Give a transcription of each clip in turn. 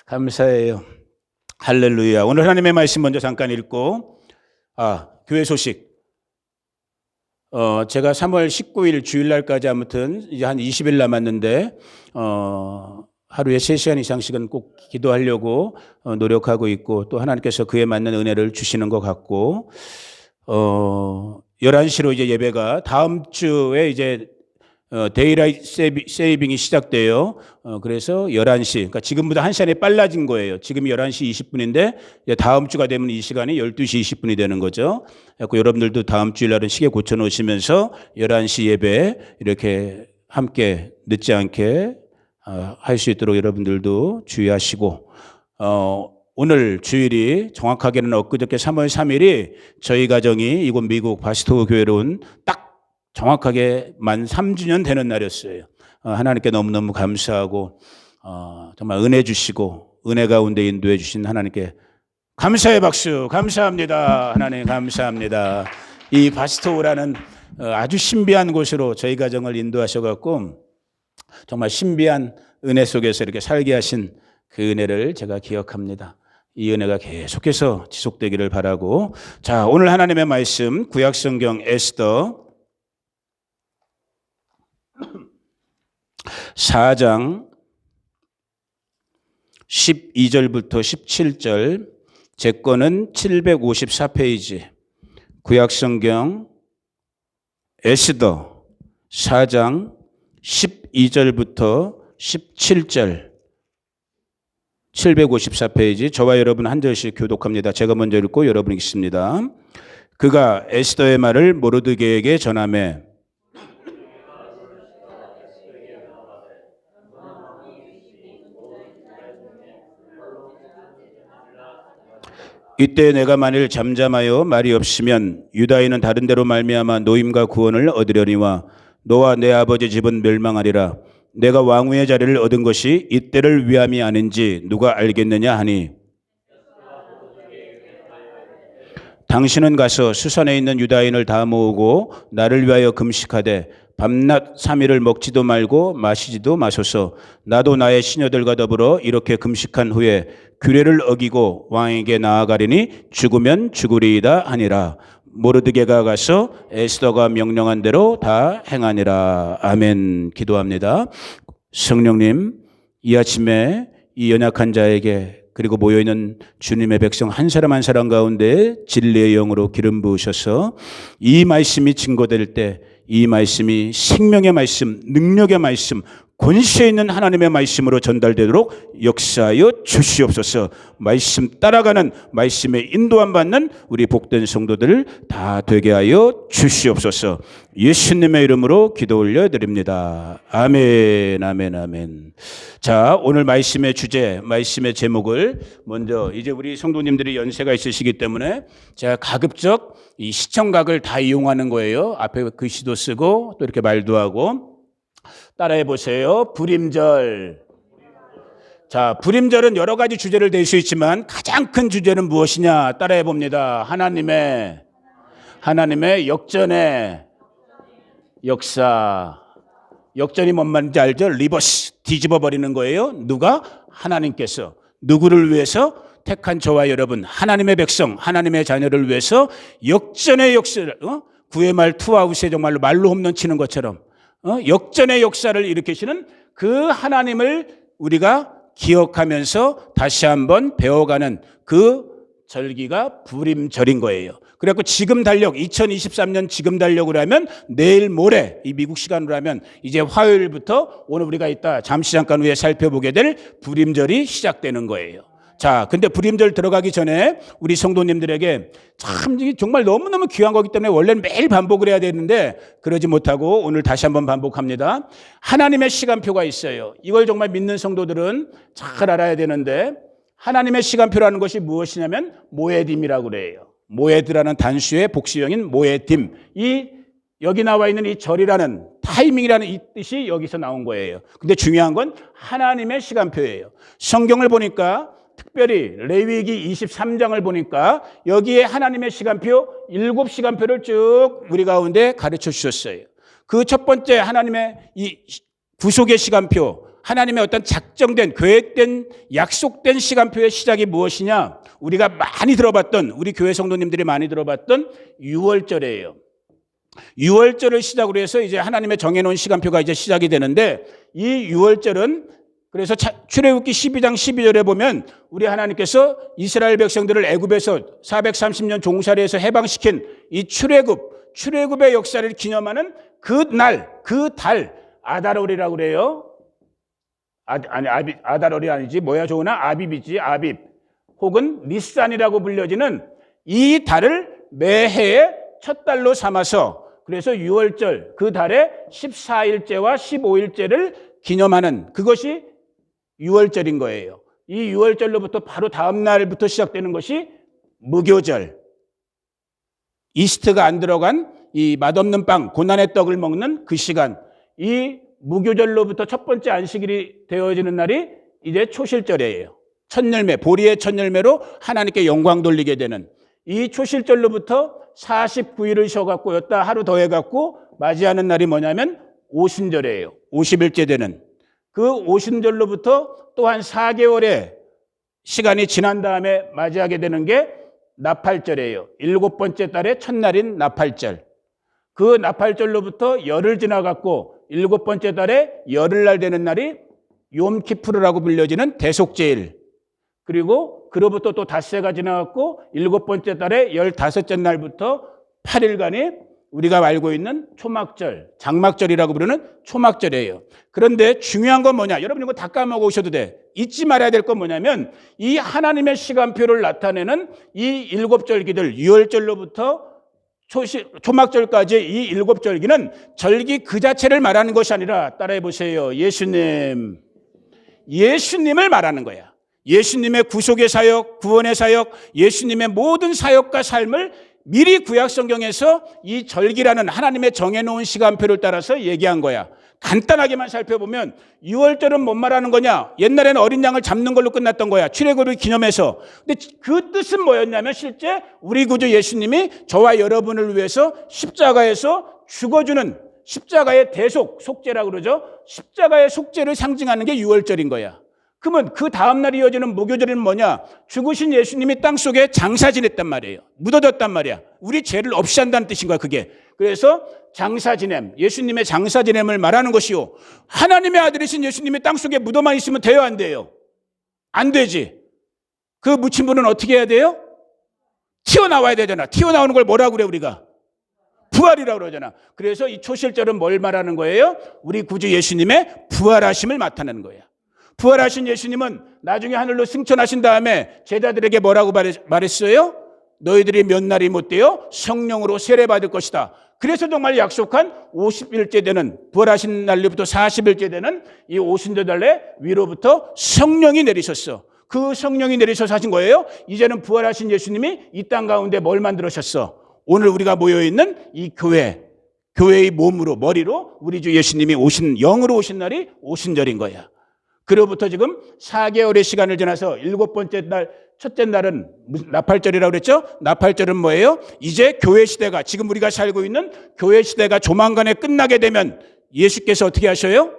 감사해요. 할렐루야. 오늘 하나님의 말씀 먼저 잠깐 읽고, 교회 소식. 제가 3월 19일 주일날까지 아무튼 이제 한 20일 남았는데, 하루에 3시간 이상씩은 꼭 기도하려고 노력하고 있고, 또 하나님께서 그에 맞는 은혜를 주시는 것 같고, 11시로 이제 예배가 다음 주에 이제 데이라이트 세이빙이 시작돼요. 그래서 11시, 그러니까 지금보다 1시간이 빨라진 거예요. 지금이 11시 20분인데 다음 주가 되면 이 시간이 12시 20분이 되는 거죠. 그래서 여러분들도 다음 주일날은 시계 고쳐놓으시면서 11시 예배 이렇게 함께 늦지 않게 할 수 있도록 여러분들도 주의하시고, 오늘 주일이 정확하게는 엊그저께 3월 3일이 저희 가정이 이곳 미국 바스토 교회로 온 딱 정확하게 만 3주년 되는 날이었어요. 하나님께 너무너무 감사하고, 정말 은혜 주시고 은혜 가운데 인도해 주신 하나님께 감사의 박수. 감사합니다. 하나님 감사합니다. 이 바스토라는 아주 신비한 곳으로 저희 가정을 인도하셔갖고 정말 신비한 은혜 속에서 이렇게 살게 하신 그 은혜를 제가 기억합니다. 이 은혜가 계속해서 지속되기를 바라고, 자, 오늘 하나님의 말씀 구약성경 에스더 4장 12절부터 17절, 제 거는 754페이지, 구약성경 에스더 4장 12절부터 17절, 754페이지, 저와 여러분 한 절씩 교독합니다. 제가 먼저 읽고 여러분이 읽습니다. 그가 에스더의 말을 모르드게에게 전하매 이때 내가 만일 잠잠하여 말이 없으면 유다인은 다른 데로 말미암아 노임과 구원을 얻으려니와 너와 내 아버지 집은 멸망하리라. 내가 왕후의 자리를 얻은 것이 이때를 위함이 아닌지 누가 알겠느냐 하니, 당신은 가서 수산에 있는 유다인을 다 모으고 나를 위하여 금식하되 밤낮 3일을 먹지도 말고 마시지도 마소서. 나도 나의 시녀들과 더불어 이렇게 금식한 후에 규례를 어기고 왕에게 나아가리니 죽으면 죽으리이다 하니라. 모르드게가 가서 에스더가 명령한 대로 다 행하니라. 아멘. 기도합니다. 성령님, 이 아침에 이 연약한 자에게, 그리고 모여있는 주님의 백성 한 사람 한 사람 가운데 진리의 영으로 기름 부으셔서 이 말씀이 증거될 때 이 말씀이 생명의 말씀, 능력의 말씀, 권세 있는 하나님의 말씀으로 전달되도록 역사하여 주시옵소서. 말씀 따라가는, 말씀에 인도함 받는 우리 복된 성도들 다 되게 하여 주시옵소서. 예수님의 이름으로 기도 올려드립니다. 아멘, 아멘, 아멘. 자, 오늘 말씀의 주제, 말씀의 제목을 먼저, 이제 우리 성도님들이 연세가 있으시기 때문에 제가 가급적 이 시청각을 다 이용하는 거예요. 앞에 글씨도 쓰고 또 이렇게 말도 하고. 따라해 보세요. 불임절. 자, 불임절은 여러 가지 주제를 댈 수 있지만 가장 큰 주제는 무엇이냐? 따라해 봅니다. 하나님의 역전의 역사. 역전이 뭔 말인지 알죠? 리버스, 뒤집어 버리는 거예요. 누가? 하나님께서. 누구를 위해서? 택한 저와 여러분, 하나님의 백성, 하나님의 자녀를 위해서 역전의 역사를, 구회 말 투아웃에 정말로 말로 홈런 치는 것처럼 역전의 역사를 일으키시는 그 하나님을 우리가 기억하면서 다시 한번 배워가는 그 절기가 불임절인 거예요. 그래갖고 지금 달력, 2023년 지금 달력으로 하면 내일 모레, 이 미국 시간으로 하면 이제 화요일부터 오늘 우리가 이따 잠시 잠깐 후에 살펴보게 될 불임절이 시작되는 거예요. 자, 근데 불임절 들어가기 전에 우리 성도님들에게 참 정말 너무너무 귀한 거기 때문에 원래는 매일 반복을 해야 되는데 그러지 못하고 오늘 다시 한번 반복합니다. 하나님의 시간표가 있어요. 이걸 정말 믿는 성도들은 잘 알아야 되는데, 하나님의 시간표라는 것이 무엇이냐면 모에딤이라고 그래요. 모에드라는 단수의 복수형인 모에딤. 이 여기 나와 있는 이 절이라는 타이밍이라는 이 뜻이 여기서 나온 거예요. 근데 중요한 건 하나님의 시간표예요. 성경을 보니까 특별히 레위기 23장을 보니까 여기에 하나님의 시간표 7시간표를 쭉 우리 가운데 가르쳐 주셨어요. 그 첫 번째 하나님의 이 구속의 시간표, 하나님의 어떤 작정된, 계획된, 약속된 시간표의 시작이 무엇이냐? 우리가 많이 들어봤던, 우리 교회 성도님들이 많이 들어봤던 6월절이에요. 6월절을 시작으로 해서 이제 하나님의 정해놓은 시간표가 이제 시작이 되는데, 이 6월절은 그래서 출애굽기 12장 12절에 보면 우리 하나님께서 이스라엘 백성들을 애굽에서 430년 종살이에서 해방시킨 이 출애굽의 역사를 기념하는 그 날, 그 달, 아달월이라고 그래요. 아달월이 아니지. 뭐야 좋으나? 아빕이지. 아빕. 혹은 니산이라고 불려지는 이 달을 매해의 첫 달로 삼아서, 그래서 6월절, 그 달의 14일째와 15일째를 기념하는, 그것이 6월절인 거예요. 이 6월절로부터 바로 다음 날부터 시작되는 것이 무교절. 이스트가 안 들어간 이 맛없는 빵, 고난의 떡을 먹는 그 시간. 이 무교절로부터 첫 번째 안식일이 되어지는 날이 이제 초실절이에요. 첫 열매, 보리의 첫 열매로 하나님께 영광 돌리게 되는 이 초실절로부터 49일을 쉬어갖고 여따 하루 더 해갖고 맞이하는 날이 뭐냐면 오순절이에요. 50일째 되는. 그 오순절로부터 또한 4개월의 시간이 지난 다음에 맞이하게 되는 게 나팔절이에요. 7번째 달의 첫날인 나팔절. 그 나팔절로부터 열흘 지나갔고 7번째 달에 열흘날 되는 날이 욤키푸르라고 불려지는 대속제일. 그리고 그로부터 또 닷새가 지나갔고 7번째 달에 15째 날부터 8일간이 우리가 알고 있는 초막절, 장막절이라고 부르는 초막절이에요. 그런데 중요한 건 뭐냐? 여러분 이거 다 까먹으셔도 돼. 잊지 말아야 될 건 뭐냐면 이 하나님의 시간표를 나타내는 이 7절기들, 6월절로부터 초막절까지 이 7절기는 절기 그 자체를 말하는 것이 아니라, 따라해 보세요. 예수님을 말하는 거야. 예수님의 구속의 사역, 구원의 사역, 예수님의 모든 사역과 삶을 미리 구약 성경에서 이 절기라는 하나님의 정해놓은 시간표를 따라서 얘기한 거야. 간단하게만 살펴보면 6월절은 뭔 말하는 거냐? 옛날에는 어린 양을 잡는 걸로 끝났던 거야. 출애굽을 기념해서. 근데 그 뜻은 뭐였냐면 실제 우리 구주 예수님이 저와 여러분을 위해서 십자가에서 죽어주는 십자가의 대속, 속죄라고 그러죠. 십자가의 속죄를 상징하는 게 6월절인 거야. 그러면 그 다음날 이어지는 무교절은 뭐냐? 죽으신 예수님이 땅속에 장사 지냈단 말이에요. 묻어졌단 말이야. 우리 죄를 없이 한다는 뜻인 거야, 그게. 그래서 장사 지냄, 예수님의 장사 지냄을 말하는 것이요. 하나님의 아들이신 예수님이 땅속에 묻어만 있으면 돼요, 안 돼요? 안 되지. 그 묻힌 분은 어떻게 해야 돼요? 튀어나와야 되잖아. 튀어나오는 걸 뭐라고 그래, 우리가? 부활이라고 그러잖아. 그래서 이 초실절은 뭘 말하는 거예요? 우리 구주 예수님의 부활하심을 나타내는 거예요. 부활하신 예수님은 나중에 하늘로 승천하신 다음에 제자들에게 뭐라고 말했어요? 너희들이 몇 날이 못되어 성령으로 세례받을 것이다. 그래서 정말 약속한 50일째 되는, 부활하신 날로부터 40일째 되는 이 오순절날에 위로부터 성령이 내리셨어. 그 성령이 내리셔서 하신 거예요. 이제는 부활하신 예수님이 이 땅 가운데 뭘 만들으셨어? 오늘 우리가 모여있는 이 교회의 몸으로, 머리로 우리 주 예수님이 영으로 오신 날이 오순절인 거야. 그로부터 지금 4개월의 시간을 지나서 7번째 날, 첫째 날은 나팔절이라고 그랬죠? 나팔절은 뭐예요? 이제 교회 시대가, 지금 우리가 살고 있는 교회 시대가 조만간에 끝나게 되면 예수께서 어떻게 하셔요?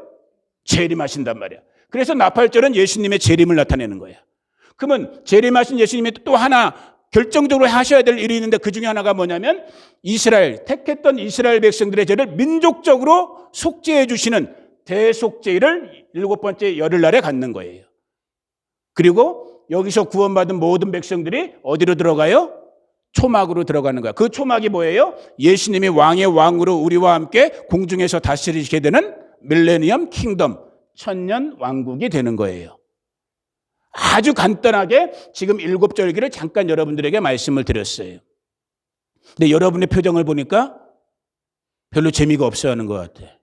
재림하신단 말이야. 그래서 나팔절은 예수님의 재림을 나타내는 거야. 그러면 재림하신 예수님이 또 하나 결정적으로 하셔야 될 일이 있는데, 그 중에 하나가 뭐냐면 택했던 이스라엘 백성들의 죄를 민족적으로 속죄해 주시는 대속죄일을 7번째 열흘날에 갖는 거예요. 그리고 여기서 구원받은 모든 백성들이 어디로 들어가요? 초막으로 들어가는 거야. 그 초막이 뭐예요? 예수님이 왕의 왕으로 우리와 함께 공중에서 다스리게 되는 밀레니엄 킹덤, 천년 왕국이 되는 거예요. 아주 간단하게 지금 7절기를 잠깐 여러분들에게 말씀을 드렸어요. 근데 여러분의 표정을 보니까 별로 재미가 없어 하는 것 같아.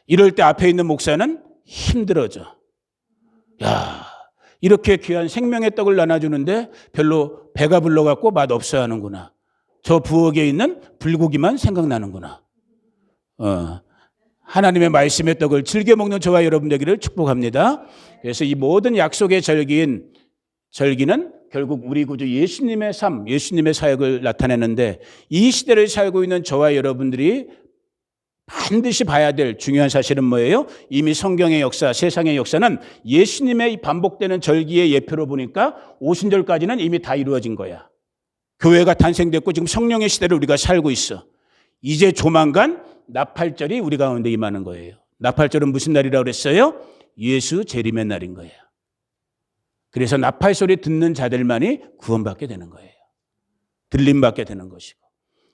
이럴 때 앞에 있는 목사는 힘들어져. 야, 이렇게 귀한 생명의 떡을 나눠주는데 별로 배가 불러갖고 맛없어 하는구나. 저 부엌에 있는 불고기만 생각나는구나. 하나님의 말씀의 떡을 즐겨 먹는 저와 여러분 되기를 축복합니다. 그래서 이 모든 약속의 절기는 결국 우리 구주 예수님의 삶, 예수님의 사역을 나타내는데, 이 시대를 살고 있는 저와 여러분들이 반드시 봐야 될 중요한 사실은 뭐예요? 이미 성경의 역사, 세상의 역사는 예수님의 반복되는 절기의 예표로 보니까 오순절까지는 이미 다 이루어진 거야. 교회가 탄생됐고 지금 성령의 시대를 우리가 살고 있어. 이제 조만간 나팔절이 우리 가운데 임하는 거예요. 나팔절은 무슨 날이라고 그랬어요? 예수 재림의 날인 거예요. 그래서 나팔 소리 듣는 자들만이 구원받게 되는 거예요. 들림받게 되는 것이고.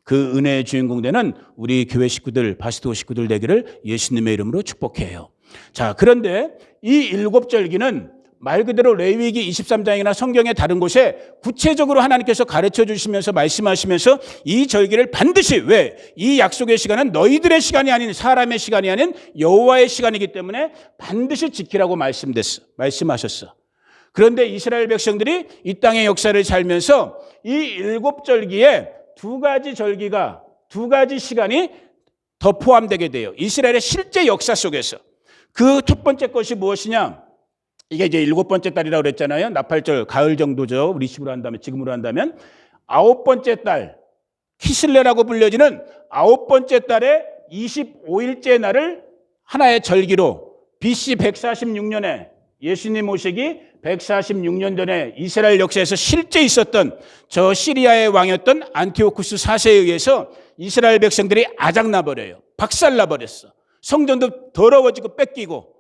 그 은혜의 주인공 되는 우리 교회 식구들, 바스도 식구들 되기를 예수님의 이름으로 축복해요. 자, 그런데 이 7절기는 말 그대로 레위기 23장이나 성경의 다른 곳에 구체적으로 하나님께서 가르쳐 주시면서 말씀하시면서 이 절기를 반드시 왜? 이 약속의 시간은 너희들의 시간이 아닌 사람의 시간이 아닌 여호와의 시간이기 때문에 반드시 지키라고 말씀하셨어. 그런데 이스라엘 백성들이 이 땅의 역사를 살면서 이 7절기에 두 가지 시간이 더 포함되게 돼요. 이스라엘의 실제 역사 속에서. 그 첫 번째 것이 무엇이냐? 이게 이제 7번째 달이라고 그랬잖아요. 나팔절, 가을 정도죠. 우리 식으로 한다면, 지금으로 한다면. 9번째 달, 키슬레라고 불려지는 9번째 달의 25일째 날을 하나의 절기로 BC 146년에 예수님 오시기 146년 전에 이스라엘 역사에서 실제 있었던 저 시리아의 왕이었던 안티오쿠스 4세에 의해서 이스라엘 백성들이 아작나버려요. 박살나버렸어. 성전도 더러워지고 뺏기고.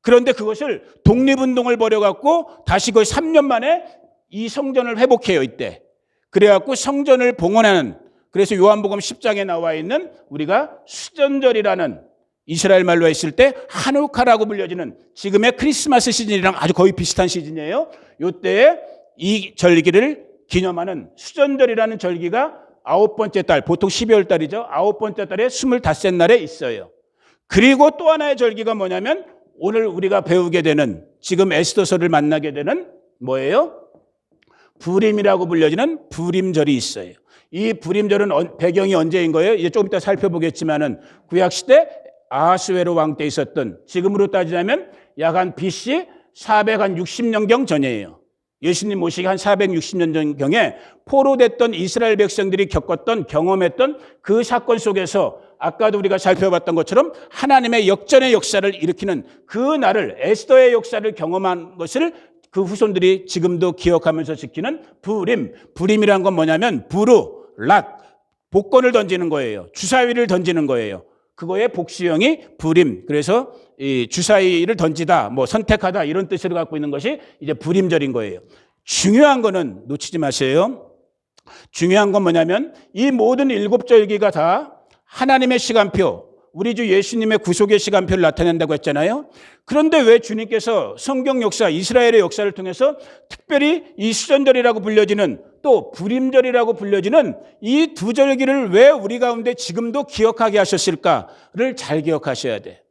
그런데 그것을 독립운동을 벌여갖고 다시 거의 3년 만에 이 성전을 회복해요, 이때. 그래갖고 성전을 봉헌하는, 그래서 요한복음 10장에 나와 있는 우리가 수전절이라는 이스라엘 말로 했을 때 하누카라고 불려지는 지금의 크리스마스 시즌이랑 아주 거의 비슷한 시즌이에요. 이때에 이 절기를 기념하는 수전절이라는 절기가 9번째 달, 보통 12월 달이죠. 9번째 달에 25날에 있어요. 그리고 또 하나의 절기가 뭐냐면 오늘 우리가 배우게 되는, 지금 에스더서를 만나게 되는 뭐예요? 부림이라고 불려지는 부림절이 있어요. 이 부림절은 배경이 언제인 거예요? 이제 조금 이따 살펴보겠지만은 구약시대 아하스웨로 왕 때 있었던, 지금으로 따지자면 약 한 BC 460년경 전이에요. 예수님 오시기 한 460년 전경에 포로됐던 이스라엘 백성들이 겪었던, 경험했던 그 사건 속에서 아까도 우리가 살펴봤던 것처럼 하나님의 역전의 역사를 일으키는 그 날을, 에스더의 역사를 경험한 것을 그 후손들이 지금도 기억하면서 지키는 부림. 부림이란 건 뭐냐면 부르, 랏, 복권을 던지는 거예요. 주사위를 던지는 거예요. 그거의 복수형이 부림. 그래서 이 주사위를 던지다, 뭐 선택하다 이런 뜻을 갖고 있는 것이 이제 부림절인 거예요. 중요한 거는 놓치지 마세요. 중요한 건 뭐냐면 이 모든 7절기가 다 하나님의 시간표, 우리 주 예수님의 구속의 시간표를 나타낸다고 했잖아요. 그런데 왜 주님께서 성경 역사, 이스라엘의 역사를 통해서 특별히 이 수전절이라고 불려지는, 또 부림절이라고 불려지는 이 두 절기를 왜 우리 가운데 지금도 기억하게 하셨을까를 잘 기억하셔야 돼.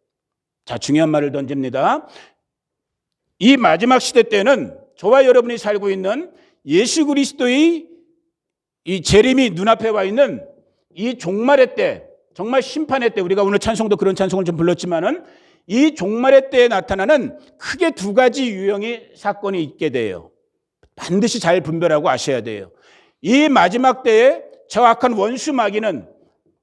자, 중요한 말을 던집니다. 이 마지막 시대 때는 저와 여러분이 살고 있는 예수 그리스도의 이 재림이 눈앞에 와 있는 이 종말의 때, 정말 심판의 때, 우리가 오늘 찬송도 그런 찬송을 좀 불렀지만은 이 종말의 때에 나타나는 크게 두 가지 유형의 사건이 있게 돼요. 반드시 잘 분별하고 아셔야 돼요. 이 마지막 때에 저 악한 원수 마귀는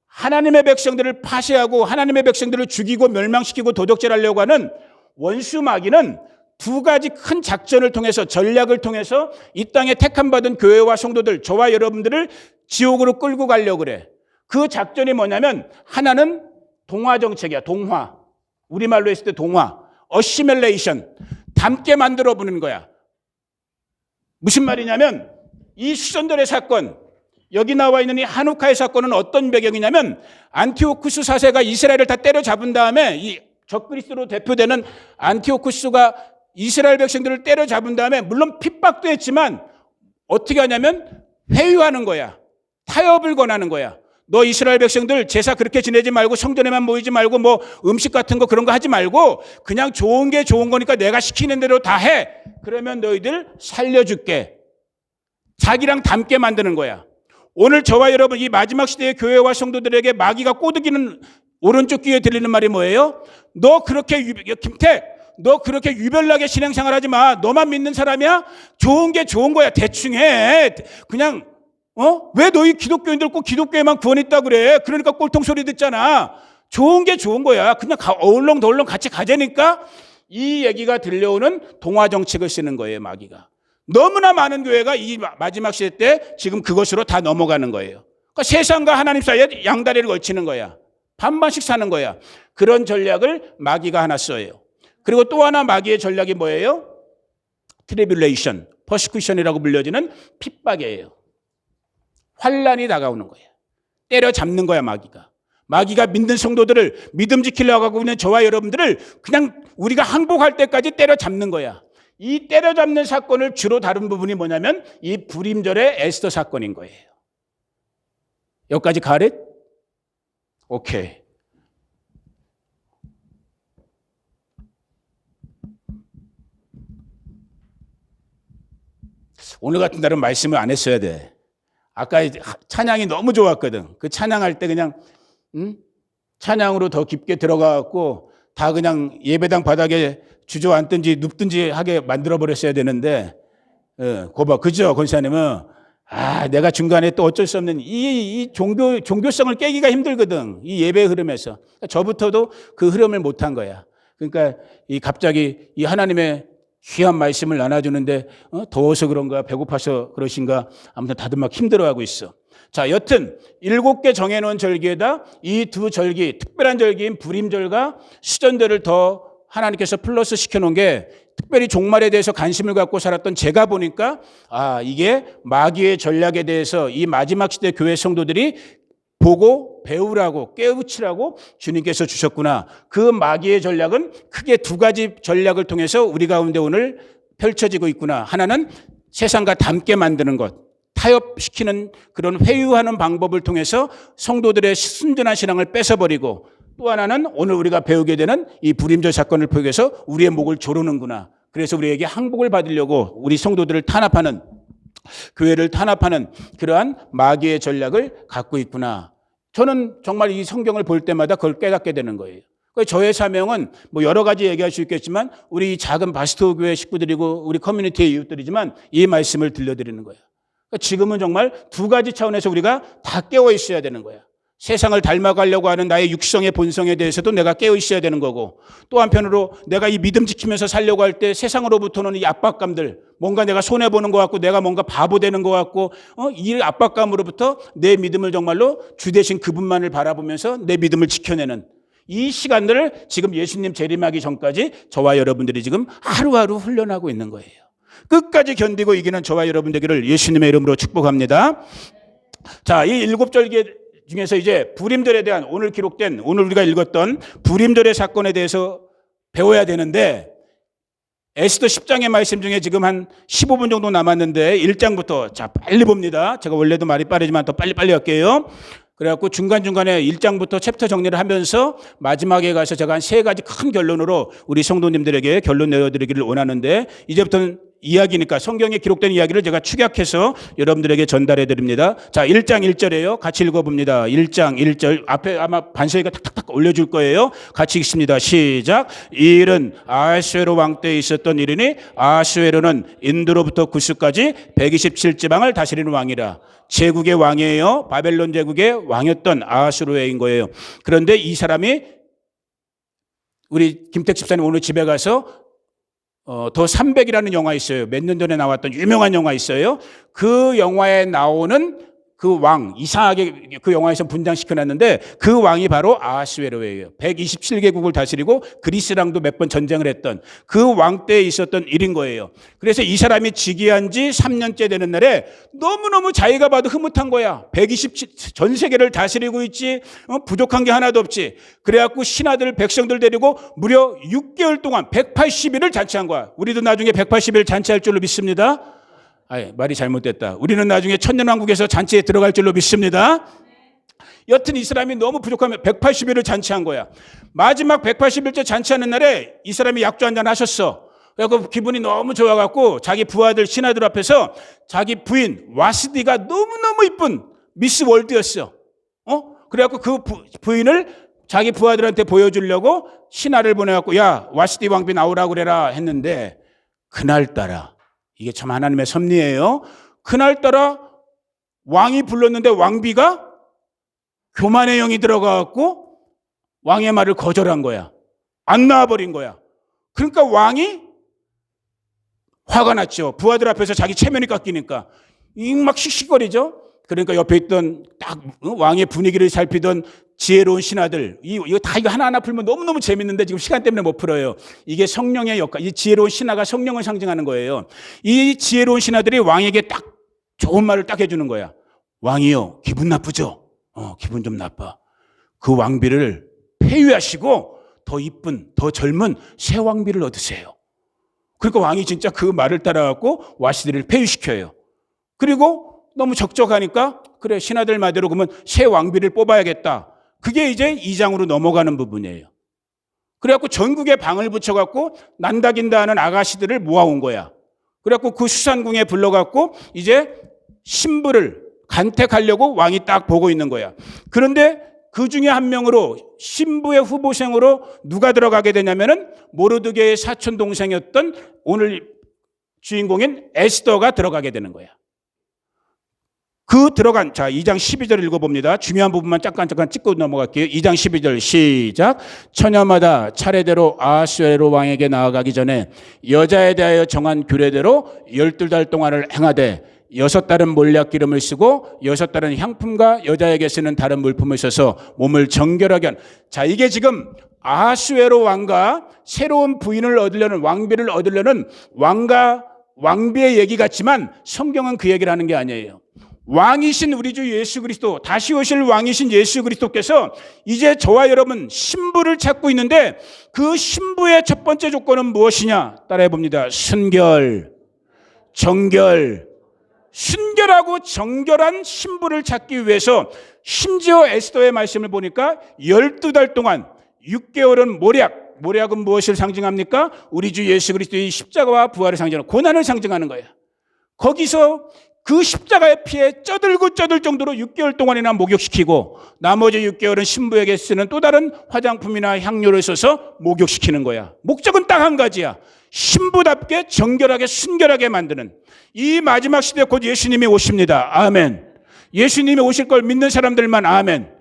하나님의 백성들을 파쇄하고 하나님의 백성들을 죽이고 멸망시키고 도적질하려고 하는 원수 마귀는 두 가지 큰 작전을 통해서, 전략을 통해서 이 땅에 택함받은 교회와 성도들, 저와 여러분들을 지옥으로 끌고 가려고 그래. 그 작전이 뭐냐면 하나는 동화 정책이야. 동화. 우리말로 했을 때 동화. 어시밀레이션. 닮게 만들어 보는 거야. 무슨 말이냐면 이 수전절의 사건, 여기 나와 있는 이 하누카의 사건은 어떤 배경이냐면 안티오쿠스 4세가 이스라엘을 다 때려잡은 다음에 이 적그리스도로 대표되는 안티오쿠스가 이스라엘 백성들을 때려잡은 다음에 물론 핍박도 했지만 어떻게 하냐면 회유하는 거야. 타협을 권하는 거야. 너 이스라엘 백성들 제사 그렇게 지내지 말고 성전에만 모이지 말고 뭐 음식 같은 거 그런 거 하지 말고 그냥 좋은 게 좋은 거니까 내가 시키는 대로 다 해. 그러면 너희들 살려줄게. 자기랑 닮게 만드는 거야. 오늘 저와 여러분 이 마지막 시대의 교회와 성도들에게 마귀가 꼬드기는 오른쪽 귀에 들리는 말이 뭐예요? 너 그렇게 김택, 너 그렇게 유별나게 신앙생활하지 마. 너만 믿는 사람이야? 좋은 게 좋은 거야. 대충 해. 그냥 왜 너희 기독교인들 꼭 기독교에만 구원 있다고 그래? 그러니까 꼴통 소리 듣잖아. 좋은 게 좋은 거야. 그냥 어울렁더울렁 같이 가자니까 이 얘기가 들려오는 동화 정책을 쓰는 거예요, 마귀가. 너무나 많은 교회가 이 마지막 시대 때 지금 그것으로 다 넘어가는 거예요. 그러니까 세상과 하나님 사이에 양다리를 걸치는 거야. 반반씩 사는 거야. 그런 전략을 마귀가 하나 써요. 그리고 또 하나 마귀의 전략이 뭐예요? 트리뷸레이션, 퍼시큐션이라고 불려지는 핍박이에요. 환란이 다가오는 거예요. 때려잡는 거야, 마귀가. 마귀가 믿는 성도들을 믿음 지키려고 하고 있는 저와 여러분들을 그냥 우리가 항복할 때까지 때려잡는 거야. 이 때려잡는 사건을 주로 다룬 부분이 뭐냐면 이 불임절의 에스더 사건인 거예요. 여기까지 가렛? 오케이. 오늘 같은 날은 말씀을 안 했어야 돼. 아까 찬양이 너무 좋았거든. 그 찬양할 때 그냥 찬양으로 더 깊게 들어가갖고 다 그냥 예배당 바닥에 주저앉든지 눕든지 하게 만들어버렸어야 되는데, 고봐. 그죠, 권사님은? 내가 중간에 또 어쩔 수 없는 이 종교성을 깨기가 힘들거든. 이 예배 흐름에서. 저부터도 그 흐름을 못한 거야. 그러니까 갑자기 이 하나님의 귀한 말씀을 나눠주는데, 더워서 그런가, 배고파서 그러신가, 아무튼 다들 막 힘들어하고 있어. 자, 여튼 7개 정해놓은 절기에다 이 두 절기, 특별한 절기인 불임절과 수전절을 더 하나님께서 플러스 시켜놓은 게 특별히 종말에 대해서 관심을 갖고 살았던 제가 보니까 이게 마귀의 전략에 대해서 이 마지막 시대 교회 성도들이 보고 배우라고 깨우치라고 주님께서 주셨구나. 그 마귀의 전략은 크게 두 가지 전략을 통해서 우리 가운데 오늘 펼쳐지고 있구나. 하나는 세상과 닮게 만드는 것, 타협시키는 그런 회유하는 방법을 통해서 성도들의 순전한 신앙을 뺏어버리고, 또 하나는 오늘 우리가 배우게 되는 이 불임절 사건을 통해서 우리의 목을 조르는구나. 그래서 우리에게 항복을 받으려고 우리 성도들을 탄압하는, 교회를 탄압하는 그러한 마귀의 전략을 갖고 있구나. 저는 정말 이 성경을 볼 때마다 그걸 깨닫게 되는 거예요. 저의 사명은 뭐 여러 가지 얘기할 수 있겠지만 우리 작은 바스토 교회 식구들이고 우리 커뮤니티의 이웃들이지만 이 말씀을 들려드리는 거예요. 지금은 정말 두 가지 차원에서 우리가 다 깨어 있어야 되는 거야. 세상을 닮아가려고 하는 나의 육성의 본성에 대해서도 내가 깨어 있어야 되는 거고, 또 한편으로 내가 이 믿음 지키면서 살려고 할 때 세상으로부터는 이 압박감들, 뭔가 내가 손해보는 것 같고 내가 뭔가 바보 되는 것 같고 이 압박감으로부터 내 믿음을 정말로 주 대신 그분만을 바라보면서 내 믿음을 지켜내는 이 시간들을 지금 예수님 재림하기 전까지 저와 여러분들이 지금 하루하루 훈련하고 있는 거예요. 끝까지 견디고 이기는 저와 여러분 되기를 예수님의 이름으로 축복합니다. 자, 이 7절기 중에서 이제 불임절에 대한 오늘 기록된, 오늘 우리가 읽었던 불임절의 사건에 대해서 배워야 되는데, 에스더 10장의 말씀 중에 지금 한 15분 정도 남았는데 1장부터 자 빨리 봅니다. 제가 원래도 말이 빠르지만 더 빨리빨리 할게요. 그래갖고 중간중간에 1장부터 챕터 정리를 하면서 마지막에 가서 제가 한 3가지 큰 결론으로 우리 성도님들에게 결론 내려드리기를 원하는데, 이제부터는 이야기니까 성경에 기록된 이야기를 제가 축약해서 여러분들에게 전달해 드립니다. 자, 1장 1절이에요. 같이 읽어봅니다. 1장 1절. 앞에 아마 반서이가 탁탁탁 올려줄 거예요. 같이 읽습니다. 시작. 이 일은 아하수에로 왕 때에 있었던 일이니 아하수에로는 인도로부터 구스까지 127지방을 다스리는 왕이라. 제국의 왕이에요. 바벨론 제국의 왕이었던 아하수에로인 거예요. 그런데 이 사람이, 우리 김택 집사님 오늘 집에 가서 더 300이라는 영화 있어요. 몇 년 전에 나왔던 유명한 영화 있어요. 그 영화에 나오는 그 왕, 이상하게 그 영화에서 분장시켜놨는데 그 왕이 바로 아하수에로예요. 127개국을 다스리고 그리스랑도 몇 번 전쟁을 했던 그 왕 때에 있었던 일인 거예요. 그래서 이 사람이 즉위한 지 3년째 되는 날에 너무너무 자기가 봐도 흐뭇한 거야. 127, 전 세계를 다스리고 있지, 부족한 게 하나도 없지. 그래갖고 신하들, 백성들 데리고 무려 6개월 동안 180일을 잔치한 거야. 우리도 나중에 180일 잔치할 줄로 믿습니다. 말이 잘못됐다. 우리는 나중에 천년왕국에서 잔치에 들어갈 줄로 믿습니다. 여튼 이 사람이 너무 부족하면 180일을 잔치한 거야. 마지막 180일째 잔치하는 날에 이 사람이 약주 한잔 하셨어. 그래서 기분이 너무 좋아갖고 자기 부하들, 신하들 앞에서 자기 부인 와스디가 너무너무 이쁜 미스 월드였어. 그래갖고 그 부인을 자기 부하들한테 보여주려고 신하를 보내갖고 야, 와스디 왕비 나오라고 그래라 했는데, 그날따라 이게 참 하나님의 섭리예요. 그날따라 왕이 불렀는데 왕비가 교만의 영이 들어가갖고 왕의 말을 거절한 거야. 안 나와버린 거야. 그러니까 왕이 화가 났죠. 부하들 앞에서 자기 체면이 깎이니까 막 씩씩거리죠. 그러니까 옆에 있던 딱 왕의 분위기를 살피던 지혜로운 신하들, 이거 다 이거 하나하나 풀면 너무너무 재밌는데 지금 시간 때문에 못 풀어요. 이게 성령의 역할, 이 지혜로운 신하가 성령을 상징하는 거예요. 이 지혜로운 신하들이 왕에게 딱 좋은 말을 딱 해주는 거야. 왕이요, 기분 나쁘죠? 기분 좀 나빠. 그 왕비를 폐위하시고 더 이쁜, 더 젊은 새 왕비를 얻으세요. 그러니까 왕이 진짜 그 말을 따라갖고 와시들을 폐위시켜요. 그리고 너무 적적하니까 그래, 신하들 말대로 그러면 새 왕비를 뽑아야겠다. 그게 이제 2장으로 넘어가는 부분이에요. 그래갖고 전국에 방을 붙여갖고 난다긴다 하는 아가씨들을 모아온 거야. 그래갖고 그 수산궁에 불러갖고 이제 신부를 간택하려고 왕이 딱 보고 있는 거야. 그런데 그 중에 한 명으로 신부의 후보생으로 누가 들어가게 되냐면은 모르드게의 사촌 동생이었던 오늘 주인공인 에스더가 들어가게 되는 거야. 그 들어간, 자, 2장 12절 읽어봅니다. 중요한 부분만 잠깐 찍고 넘어갈게요. 2장 12절 시작. 처녀마다 차례대로 아하수에로 왕에게 나아가기 전에 여자에 대하여 정한 규례대로 12달 동안을 행하되 6달은 몰약 기름을 쓰고 6달은 향품과 여자에게 쓰는 다른 물품을 써서 몸을 정결하게 하는. 자, 이게 지금 아하수에로 왕과 새로운 부인을 얻으려는, 왕비를 얻으려는 왕과 왕비의 얘기 같지만 성경은 그 얘기를 하는 게 아니에요. 왕이신 우리 주 예수 그리스도, 다시 오실 왕이신 예수 그리스도께서 이제 저와 여러분 신부를 찾고 있는데 그 신부의 첫 번째 조건은 무엇이냐? 따라해 봅니다. 순결, 정결. 순결하고 정결한 신부를 찾기 위해서 심지어 에스더의 말씀을 보니까 12달 동안 6개월은 모략은 무엇을 상징합니까? 우리 주 예수 그리스도의 십자가와 부활을 상징하는, 고난을 상징하는 거예요. 거기서 그 십자가의 피에 쩌들고 쩌들 정도로 6개월 동안이나 목욕시키고 나머지 6개월은 신부에게 쓰는 또 다른 화장품이나 향료를 써서 목욕시키는 거야. 목적은 딱 한 가지야. 신부답게 정결하게 순결하게 만드는. 이 마지막 시대 곧 예수님이 오십니다. 아멘. 예수님이 오실 걸 믿는 사람들만 아멘.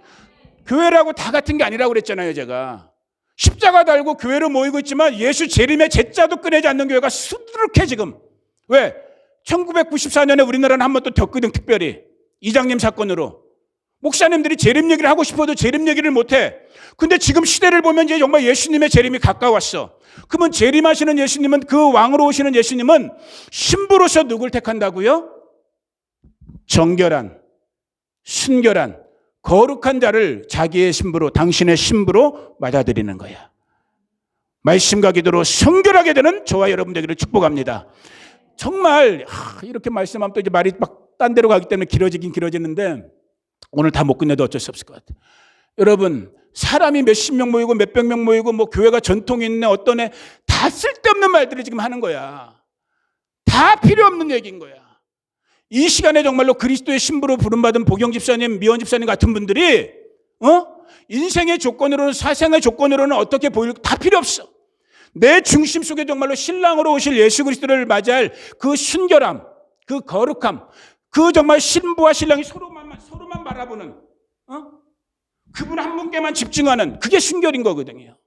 교회라고 다 같은 게 아니라고 그랬잖아요, 제가. 십자가 달고 교회로 모이고 있지만 예수 재림의 제자도 꺼내지 않는 교회가 수두룩해 지금. 왜? 1994년에 우리나라는 한 번 또 겪거든, 특별히. 이장님 사건으로. 목사님들이 재림 얘기를 하고 싶어도 재림 얘기를 못해. 근데 지금 시대를 보면 이제 정말 예수님의 재림이 가까웠어. 그러면 재림하시는 예수님은, 그 왕으로 오시는 예수님은 신부로서 누굴 택한다고요? 정결한, 순결한, 거룩한 자를 자기의 신부로, 당신의 신부로 맞아들이는 거야. 말씀과 기도로 성결하게 되는 저와 여러분 되기를 축복합니다. 정말 이렇게 말씀하면 또 이제 말이 막 딴 데로 가기 때문에 길어지긴 길어지는데 오늘 다 못 끝내도 어쩔 수 없을 것 같아요. 여러분, 사람이 몇십 명 모이고 몇백 명 모이고 뭐 교회가 전통이 있네 어떤 애, 다 쓸데없는 말들을 지금 하는 거야. 다 필요 없는 얘기인 거야. 이 시간에 정말로 그리스도의 신부로 부름받은 보경 집사님, 미원 집사님 같은 분들이 인생의 조건으로는, 사생의 조건으로는 어떻게 보일까 다 필요 없어. 내 중심 속에 정말로 신랑으로 오실 예수 그리스도를 맞이할 그 순결함, 그 거룩함, 그 정말 신부와 신랑이 서로만 바라보는, 그분 한 분께만 집중하는, 그게 순결인 거거든요.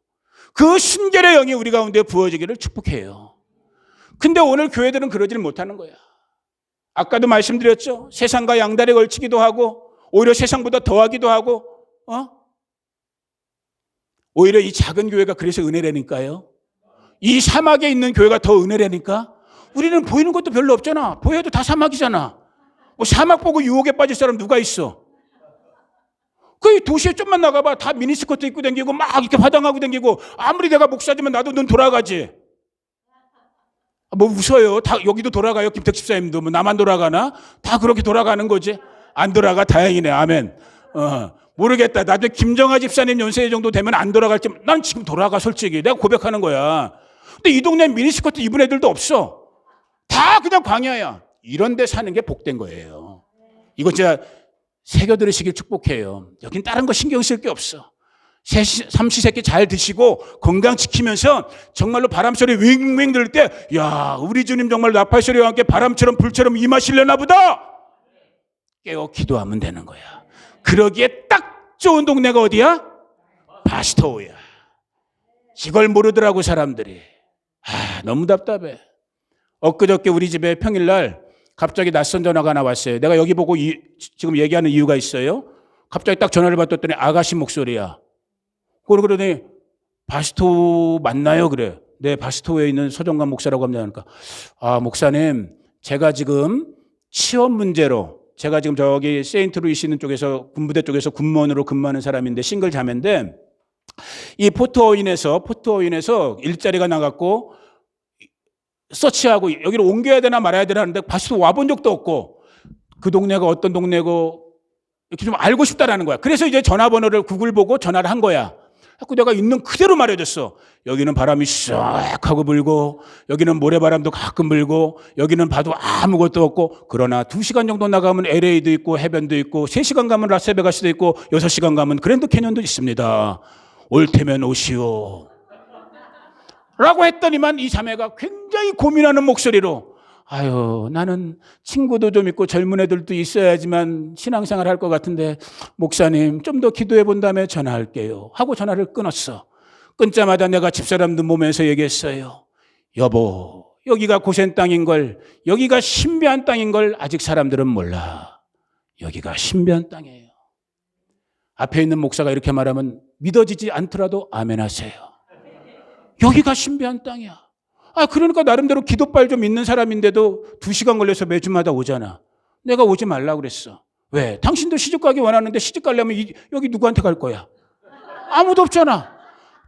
그 순결의 영이 우리 가운데 부어지기를 축복해요. 근데 오늘 교회들은 그러지를 못하는 거야. 아까도 말씀드렸죠. 세상과 양다리 걸치기도 하고 오히려 세상보다 더하기도 하고, 오히려 이 작은 교회가 그래서 은혜라니까요. 이 사막에 있는 교회가 더 은혜라니까. 우리는 보이는 것도 별로 없잖아. 보여도 다 사막이잖아. 뭐 사막 보고 유혹에 빠질 사람 누가 있어? 그 도시에 좀만 나가봐. 다 미니스커트 입고 다니고 막 이렇게 화장하고 다니고, 아무리 내가 목사지만 나도 눈 돌아가지. 뭐 웃어요. 다 여기도 돌아가요. 김택 집사님도 뭐 나만 돌아가나? 다 그렇게 돌아가는 거지. 안 돌아가. 다행이네. 아멘. 모르겠다. 나중에 김정아 집사님 연세 정도 되면 안 돌아갈지. 난 지금 돌아가, 솔직히. 내가 고백하는 거야. 근데 이 동네 미니스커트 입은 애들도 없어. 다 그냥 광야야. 이런 데 사는 게 복된 거예요. 이거 진짜 새겨 들으시길 축복해요. 여긴 다른 거 신경 쓸 게 없어. 삼시세끼 잘 드시고 건강 지키면서 정말로 바람소리 윙윙 들을 때, 야, 우리 주님 정말 나팔소리와 함께 바람처럼 불처럼 임하시려나 보다. 깨어 기도하면 되는 거야. 그러기에 딱 좋은 동네가 어디야? 파스토우야. 이걸 모르더라고 사람들이. 너무 답답해. 엊그저께 우리 집에 평일날 갑자기 낯선 전화가 하나 왔어요. 내가 여기 보고 지금 얘기하는 이유가 있어요. 갑자기 딱 전화를 받았더니 아가씨 목소리야. 그러더니 바스토우 맞나요? 그래. 네, 바스토우에 있는 서정관 목사라고 합니다. 그러니까 목사님, 제가 지금 취업 문제로 제가 지금 저기 세인트루이스 있는 쪽에서 군부대 쪽에서 군무원으로 근무하는 사람인데 싱글 자매인데 이 포트어인에서 일자리가 나갔고 서치하고 여기로 옮겨야 되나 말아야 되나 하는데 바스토우 와본 적도 없고 그 동네가 어떤 동네고 이렇게 좀 알고 싶다라는 거야. 그래서 이제 전화번호를 구글 보고 전화를 한 거야. 자꾸 내가 있는 그대로 말해줬어. 여기는 바람이 싹 하고 불고 여기는 모래바람도 가끔 불고 여기는 봐도 아무것도 없고 그러나 2시간 정도 나가면 LA도 있고 해변도 있고 3시간 가면 라스베가스도 있고 6시간 가면 그랜드 캐년도 있습니다. 올 테면 오시오. 라고 했더니만 이 자매가 굉장히 고민하는 목소리로 나는 친구도 좀 있고 젊은 애들도 있어야지만 신앙생활 할 것 같은데 목사님 좀 더 기도해 본 다음에 전화할게요 하고 전화를 끊었어. 끊자마자 내가 집사람들 보면서 얘기했어요. 여보, 여기가 고센 땅인 걸, 여기가 신비한 땅인 걸 아직 사람들은 몰라. 여기가 신비한 땅이에요. 앞에 있는 목사가 이렇게 말하면 믿어지지 않더라도 아멘 하세요. 여기가 신비한 땅이야. 그러니까 나름대로 기도빨 좀 있는 사람인데도 2시간 걸려서 매주마다 오잖아. 내가 오지 말라고 그랬어. 왜? 당신도 시집 가기 원하는데 시집 가려면 여기 누구한테 갈 거야? 아무도 없잖아.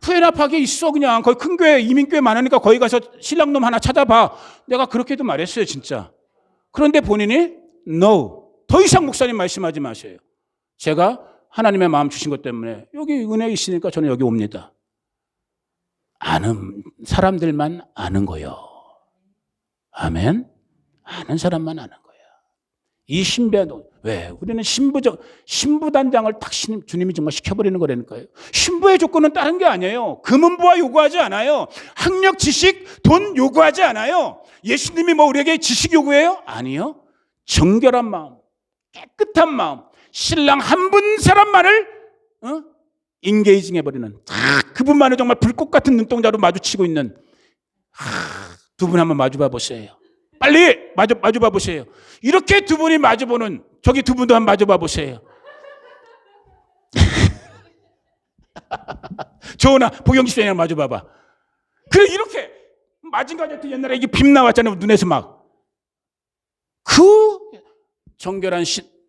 푸에나파게 있어 그냥. 거기 큰 교회, 이민교회 많으니까 거기 가서 신랑놈 하나 찾아봐. 내가 그렇게도 말했어요 진짜. 그런데 본인이 No. 더 이상 목사님 말씀하지 마세요. 제가 하나님의 마음 주신 것 때문에 여기 은혜 있으니까 저는 여기 옵니다. 아는 사람들만 아는 거요. 아멘. 아는 사람만 아는 거야. 이 신비한 왜? 우리는 신부단장을 딱 주님이 정말 시켜버리는 거라니까요. 신부의 조건은 다른 게 아니에요. 금은부와 요구하지 않아요. 학력, 지식, 돈 요구하지 않아요. 예수님이 우리에게 지식 요구해요? 아니요. 정결한 마음, 깨끗한 마음, 신랑 한 분 사람만을 인게이징 해버리는 그분만을 정말 불꽃 같은 눈동자로 마주치고 있는 두 분 한번 마주봐 보세요. 빨리 마주봐 보세요. 이렇게 두 분이 마주보는 저기 두 분도 한번 마주봐 보세요. 조은아, 보경지 선생님 마주봐봐. 그래 이렇게 마징가제트 옛날에 이게 빔 나왔잖아요. 눈에서 막. 그 정결한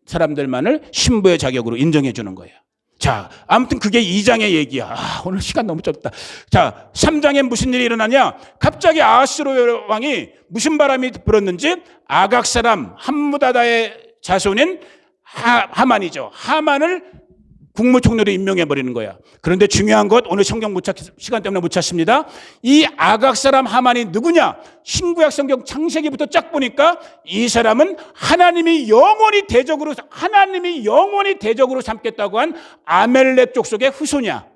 사람들만을 신부의 자격으로 인정해 주는 거예요. 자, 아무튼 그게 2장의 얘기야. 오늘 시간 너무 짧다. 자, 3장에 무슨 일이 일어나냐? 갑자기 아하스로 왕이 무슨 바람이 불었는지 아각 사람 함무다다의 자손인 하만이죠. 하만을 국무총리로 임명해버리는 거야. 그런데 중요한 것, 오늘 성경 시간 때문에 못 찾습니다. 이 아각 사람 하만이 누구냐? 신구약 성경 창세기부터 쫙 보니까 이 사람은 하나님이 영원히 대적으로 삼겠다고 한 아멜렉 족속의 후손이야.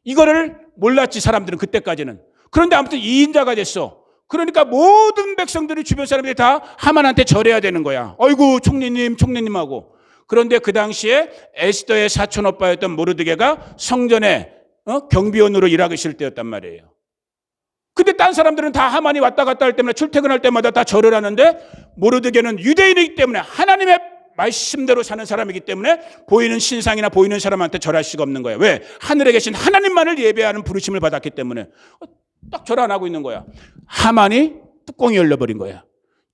이거를 몰랐지, 사람들은 그때까지는. 그런데 아무튼 2인자가 됐어. 그러니까 모든 백성들이 주변 사람들이 다 하만한테 절해야 되는 거야. 어이구, 총리님하고. 그런데 그 당시에 에스더의 사촌 오빠였던 모르드게가 성전에 경비원으로 일하고 있을 때였단 말이에요. 근데 딴 사람들은 다 하만이 왔다 갔다 할 때마다 출퇴근할 때마다 다 절을 하는데 모르드게는 유대인이기 때문에 하나님의 말씀대로 사는 사람이기 때문에 보이는 신상이나 보이는 사람한테 절할 수가 없는 거예요. 왜? 하늘에 계신 하나님만을 예배하는 부르심을 받았기 때문에 딱 절 안 하고 있는 거야. 하만이 뚜껑이 열려버린 거야.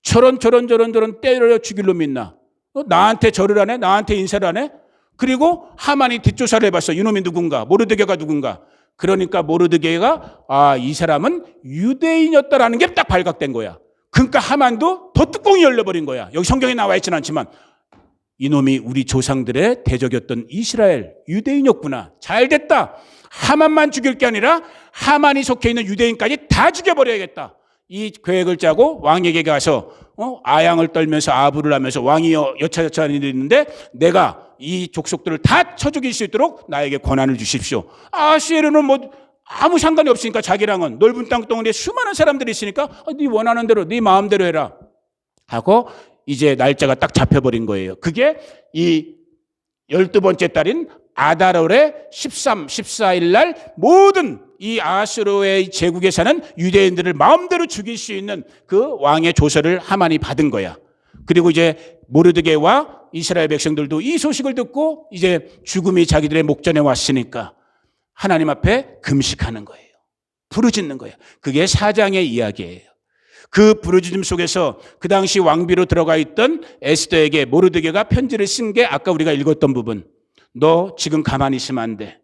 저런 때려 죽일 놈이 있나? 나한테 절을 안 해? 나한테 인사를 안 해? 그리고 하만이 뒷조사를 해봤어. 이놈이 누군가? 모르드게가 누군가? 그러니까 모르드게가 이 사람은 유대인이었다라는 게 딱 발각된 거야. 그러니까 하만도 더 뚜껑이 열려버린 거야. 여기 성경에 나와 있지는 않지만 이놈이 우리 조상들의 대적이었던 이스라엘 유대인이었구나. 잘됐다. 하만만 죽일 게 아니라 하만이 속해 있는 유대인까지 다 죽여버려야겠다. 이 계획을 짜고 왕에게 가서 아양을 떨면서 아부를 하면서 왕이 여차저차한 일이 있는데 내가 이 족속들을 다 쳐 죽일 수 있도록 나에게 권한을 주십시오. 아하수에로는 아무 상관이 없으니까 자기랑은 넓은 땅덩어리에 수많은 사람들이 있으니까 네 원하는 대로 네 마음대로 해라 하고 이제 날짜가 딱 잡혀버린 거예요. 그게 이 12번째 딸인 아달월의 13, 14일 날 모든 이 아수르의 제국에 사는 유대인들을 마음대로 죽일 수 있는 그 왕의 조서를 하만이 받은 거야. 그리고 이제 모르드게와 이스라엘 백성들도 이 소식을 듣고 이제 죽음이 자기들의 목전에 왔으니까 하나님 앞에 금식하는 거예요. 부르짖는 거예요. 그게 4장의 이야기예요. 그 부르짖음 속에서 그 당시 왕비로 들어가 있던 에스더에게 모르드게가 편지를 쓴 게 아까 우리가 읽었던 부분. 너 지금 가만히 있으면 안 돼.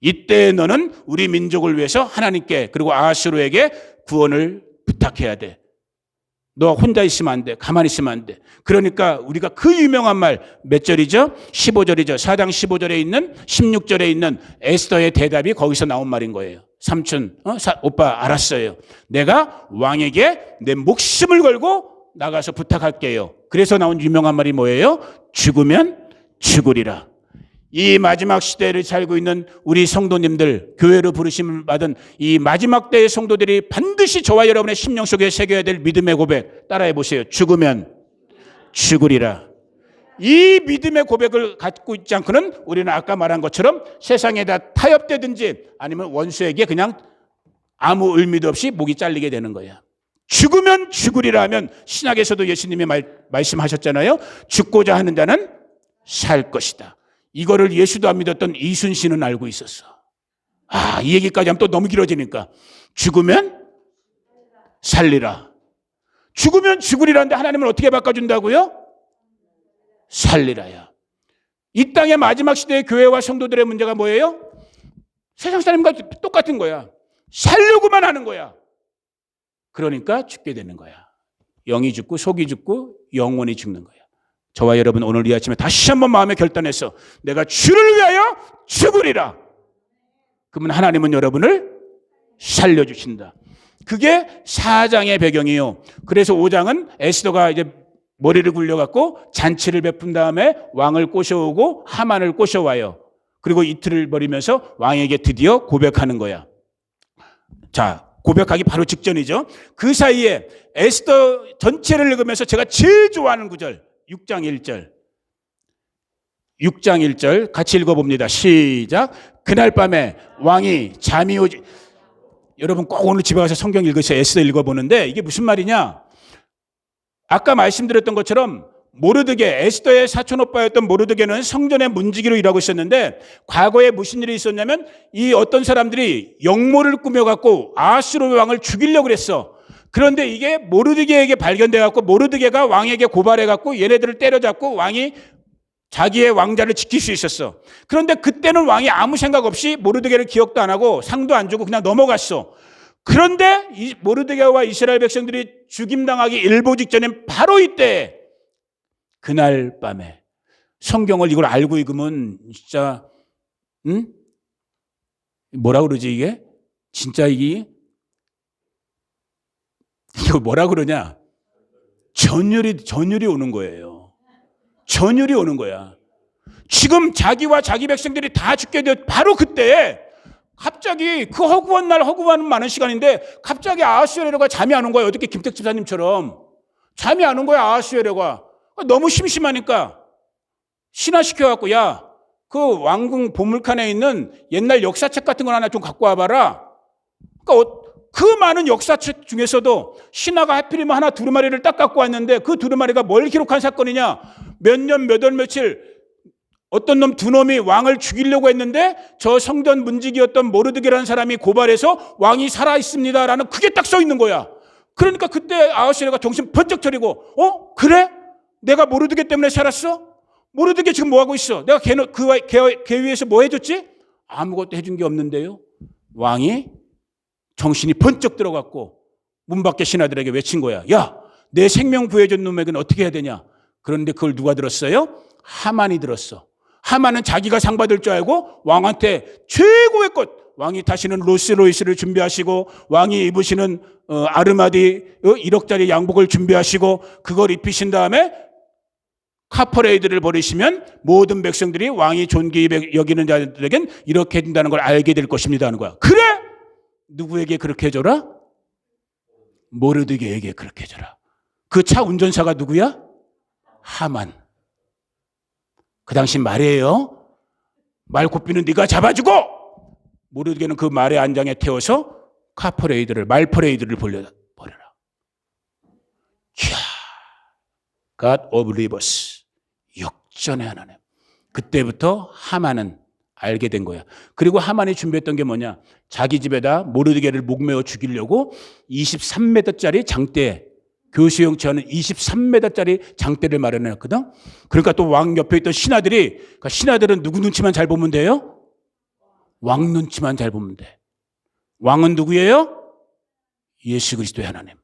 이때 너는 우리 민족을 위해서 하나님께 그리고 아수르에게 구원을 부탁해야 돼. 너 혼자 있으면 안 돼. 가만히 있으면 안 돼. 그러니까 우리가 그 유명한 말 몇 절이죠? 15절이죠. 4장 15절에 있는 16절에 있는 에스더의 대답이 거기서 나온 말인 거예요. 삼촌, 오빠 알았어요. 내가 왕에게 내 목숨을 걸고 나가서 부탁할게요. 그래서 나온 유명한 말이 뭐예요? 죽으면 죽으리라. 이 마지막 시대를 살고 있는 우리 성도님들, 교회로 부르심을 받은 이 마지막 때의 성도들이 반드시 저와 여러분의 심령 속에 새겨야 될 믿음의 고백 따라해 보세요. 죽으면 죽으리라. 이 믿음의 고백을 갖고 있지 않고는 우리는 아까 말한 것처럼 세상에다 타협되든지 아니면 원수에게 그냥 아무 의미도 없이 목이 잘리게 되는 거야. 죽으면 죽으리라 하면 신약에서도 예수님이 말씀하셨잖아요. 죽고자 하는 자는 살 것이다. 이거를 예수도 안 믿었던 이순신은 알고 있었어. 이 얘기까지 하면 또 너무 길어지니까. 죽으면 살리라. 죽으면 죽으리라는데 하나님은 어떻게 바꿔준다고요? 살리라야. 이 땅의 마지막 시대의 교회와 성도들의 문제가 뭐예요? 세상 사람과 똑같은 거야. 살려고만 하는 거야. 그러니까 죽게 되는 거야. 영이 죽고 속이 죽고 영혼이 죽는 거야. 저와 여러분 오늘 이 아침에 다시 한번 마음에 결단해서 내가 주를 위하여 죽으리라. 그러면 하나님은 여러분을 살려주신다. 그게 4장의 배경이에요. 그래서 5장은 에스더가 이제 머리를 굴려갖고 잔치를 베푼 다음에 왕을 꼬셔오고 하만을 꼬셔와요. 그리고 이틀을 벌이면서 왕에게 드디어 고백하는 거야. 자, 고백하기 바로 직전이죠. 그 사이에 에스더 전체를 읽으면서 제가 제일 좋아하는 구절 6장 1절. 6장 1절 같이 읽어봅니다. 시작. 그날 밤에 왕이 잠이 오지. 여러분 꼭 오늘 집에 가서 성경 읽으세요. 에스더 읽어보는데 이게 무슨 말이냐. 아까 말씀드렸던 것처럼 모르드게, 에스더의 사촌오빠였던 모르드게는 성전의 문지기로 일하고 있었는데 과거에 무슨 일이 있었냐면 이 어떤 사람들이 역모를 꾸며갖고 아수르 왕을 죽이려고 그랬어. 그런데 이게 모르드게에게 발견돼갖고 모르드게가 왕에게 고발해갖고 얘네들을 때려잡고 왕이 자기의 왕자를 지킬 수 있었어. 그런데 그때는 왕이 아무 생각 없이 모르드게를 기억도 안 하고 상도 안 주고 그냥 넘어갔어. 그런데 이 모르드게와 이스라엘 백성들이 죽임당하기 일보 직전인 바로 이때 그날 밤에 성경을 이걸 알고 읽으면 진짜 뭐라 그러지 이게? 진짜 이거 뭐라 그러냐? 전율이 오는 거예요. 전율이 오는 거야. 지금 자기와 자기 백성들이 다 죽게 돼 바로 그때 갑자기 그 허구한 날 허구하는 많은 시간인데 갑자기 아하수에로가 잠이 안 온 거야. 어떻게 김택 집사님처럼 잠이 안 온 거야. 아하수에로가 너무 심심하니까 신화시켜갖고 야, 그 왕궁 보물칸에 있는 옛날 역사책 같은 걸 하나 좀 갖고 와봐라. 그러니까 그 많은 역사책 중에서도 신하가 하필이면 하나 두루마리를 딱 갖고 왔는데 그 두루마리가 뭘 기록한 사건이냐. 몇 년 몇 월 며칠 어떤 놈 두 놈이 왕을 죽이려고 했는데 저 성전 문지기였던 모르드게라는 사람이 고발해서 왕이 살아있습니다라는 그게 딱 써 있는 거야. 그러니까 그때 아하수에로가 정신 번쩍 차리고 그래? 내가 모르드게 때문에 살았어? 모르드게 지금 뭐하고 있어? 내가 걔 위해서 뭐 해줬지? 아무것도 해준 게 없는데요. 왕이 정신이 번쩍 들어갔고 문 밖에 신하들에게 외친 거야. 야, 내 생명 구해준 놈에게는 어떻게 해야 되냐? 그런데 그걸 누가 들었어요? 하만이 들었어. 하만은 자기가 상 받을 줄 알고 왕한테 최고의 것, 왕이 타시는 롤스로이스를 준비하시고 왕이 입으시는 아르마디 1억짜리 양복을 준비하시고 그걸 입히신 다음에 카퍼레이드를 벌이시면 모든 백성들이 왕이 존귀 여기는 자들에겐 이렇게 해준다는 걸 알게 될 것입니다 하는 거야. 그래? 누구에게 그렇게 해줘라? 모르드게에게 그렇게 해줘라. 그 차 운전사가 누구야? 하만. 그 당시 말이에요. 말코피는 네가 잡아주고 모르드게는 그 말의 안장에 태워서 말퍼레이드를 벌여라. 이야, God of Rivers, 역전의 하나님. 그때부터 하만은 알게 된 거야. 그리고 하만이 준비했던 게 뭐냐? 자기 집에다 모르드게를 목매어 죽이려고 23m짜리 장대, 교수형 채하는 23m짜리 장대를 마련해놨거든. 그러니까 또 왕 옆에 있던 신하들이, 그러니까 신하들은 누구 눈치만 잘 보면 돼요? 왕 눈치만 잘 보면 돼. 왕은 누구예요? 예수 그리스도의 하나님.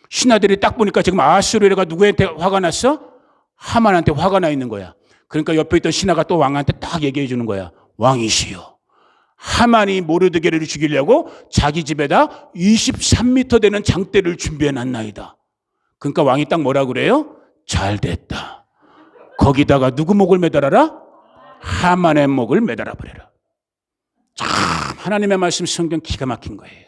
신하들이 딱 보니까 지금 아하수에로가 누구한테 화가 났어? 하만한테 화가 나 있는 거야. 그러니까 옆에 있던 신하가 또 왕한테 딱 얘기해 주는 거야. 왕이시여, 하만이 모르드게를 죽이려고 자기 집에다 23m 되는 장대를 준비해 놨나이다. 그러니까 왕이 딱 뭐라 그래요? 잘 됐다. 거기다가 누구 목을 매달아라? 하만의 목을 매달아 버려라. 참 하나님의 말씀 성경 기가 막힌 거예요.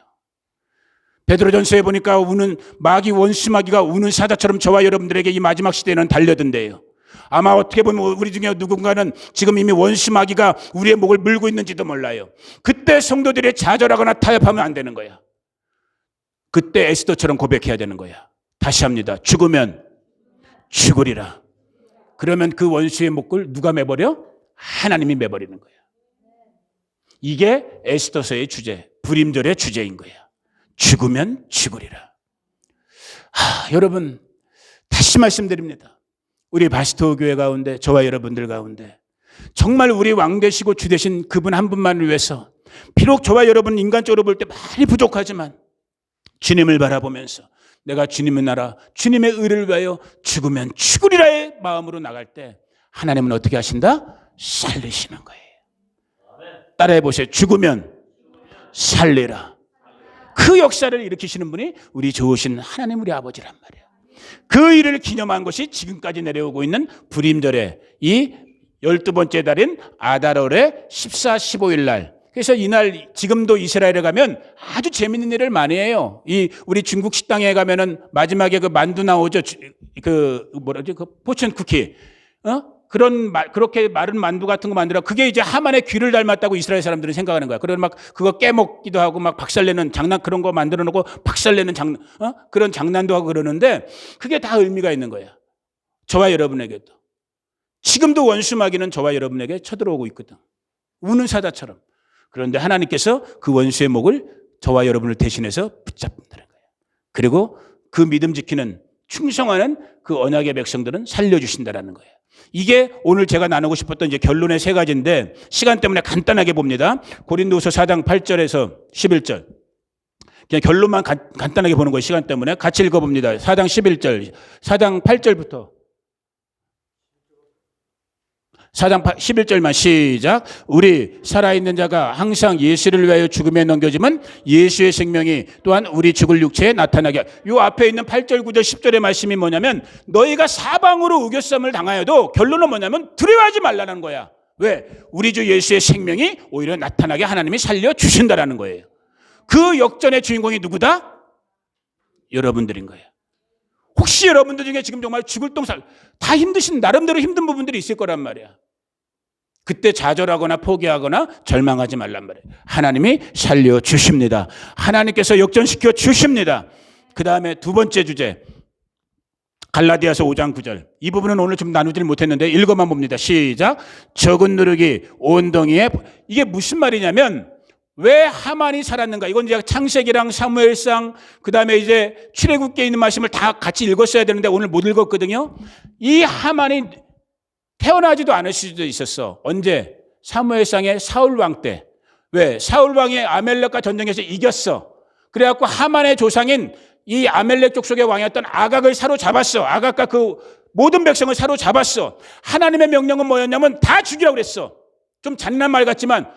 베드로전서에 보니까 원수 마귀가 우는 사자처럼 저와 여러분들에게 이 마지막 시대에는 달려든대요. 아마 어떻게 보면 우리 중에 누군가는 지금 이미 원수 마귀가 우리의 목을 물고 있는지도 몰라요. 그때 성도들이 좌절하거나 타협하면 안 되는 거야. 그때 에스더처럼 고백해야 되는 거야. 다시 합니다. 죽으면 죽으리라. 그러면 그 원수의 목을 누가 매버려? 하나님이 매버리는 거야. 이게 에스더서의 주제, 불임절의 주제인 거야. 죽으면 죽으리라. 여러분, 다시 말씀드립니다. 우리 바스토 교회 가운데, 저와 여러분들 가운데 정말 우리 왕 되시고 주 되신 그분 한 분만을 위해서, 비록 저와 여러분 인간적으로 볼 때 많이 부족하지만 주님을 바라보면서 내가 주님의 나라, 주님의 의를 위하여 죽으면 죽으리라의 마음으로 나갈 때 하나님은 어떻게 하신다? 살리시는 거예요. 따라해 보세요. 죽으면 살리라. 그 역사를 일으키시는 분이 우리 좋으신 하나님 우리 아버지란 말이에요. 그 일을 기념한 것이 지금까지 내려오고 있는 불임절의 이 12번째 달인 아달월의 14, 15일 날. 그래서 이날 지금도 이스라엘에 가면 아주 재밌는 일을 많이 해요. 우리 중국 식당에 가면은 마지막에 그 만두 나오죠. 그 포춘 쿠키. 그렇게 마른 만두 같은 거 만들어. 그게 이제 하만의 귀를 닮았다고 이스라엘 사람들은 생각하는 거야. 그래서 막 그거 깨먹기도 하고 막 박살내는 장난 그런 거 만들어 놓고 박살내는 그런 장난도 하고 그러는데 그게 다 의미가 있는 거야. 저와 여러분에게도. 지금도 원수 마귀는 저와 여러분에게 쳐들어오고 있거든. 우는 사자처럼. 그런데 하나님께서 그 원수의 목을 저와 여러분을 대신해서 붙잡는다는 거예요. 그리고 그 믿음 지키는 충성하는 그 언약의 백성들은 살려주신다는 거예요. 이게 오늘 제가 나누고 싶었던 이제 결론의 세 가지인데 시간 때문에 간단하게 봅니다. 고린도후서 4장 8절에서 11절. 그냥 결론만 간단하게 보는 거예요. 시간 때문에. 같이 읽어봅니다. 4장 11절. 4장 8절부터. 4장 11절만 시작. 우리 살아있는 자가 항상 예수를 위하여 죽음에 넘겨지면 예수의 생명이 또한 우리 죽을 육체에 나타나게. 요 앞에 있는 8절 9절 10절의 말씀이 뭐냐면 너희가 사방으로 우겨쌈을 당하여도 결론은 뭐냐면 두려워하지 말라는 거야. 왜? 우리 주 예수의 생명이 오히려 나타나게 하나님이 살려주신다라는 거예요. 그 역전의 주인공이 누구다? 여러분들인 거예요. 혹시 여러분들 중에 지금 정말 죽을 똥살 다 힘드신 나름대로 힘든 부분들이 있을 거란 말이야. 그때 좌절하거나 포기하거나 절망하지 말란 말이에요. 하나님이 살려주십니다. 하나님께서 역전시켜 주십니다. 그 다음에 두 번째 주제 갈라디아서 5장 9절. 이 부분은 오늘 좀 나누질 못했는데 읽어만 봅니다. 시작. 적은 누룩이 온덩이에. 이게 무슨 말이냐면 왜 하만이 살았는가? 이건 이제 창세기랑 사무엘상 그 다음에 이제 출애굽기에 있는 말씀을 다 같이 읽었어야 되는데 오늘 못 읽었거든요. 이 하만이 태어나지도 않을 수도 있었어. 언제? 사무엘상의 사울왕 때. 왜? 사울왕이 아멜렉과 전쟁에서 이겼어. 그래갖고 하만의 조상인 이 아멜렉 족속의 왕이었던 아각을 사로잡았어. 아각과 그 모든 백성을 사로잡았어. 하나님의 명령은 뭐였냐면 다 죽이라고 그랬어. 좀 잔인한 말 같지만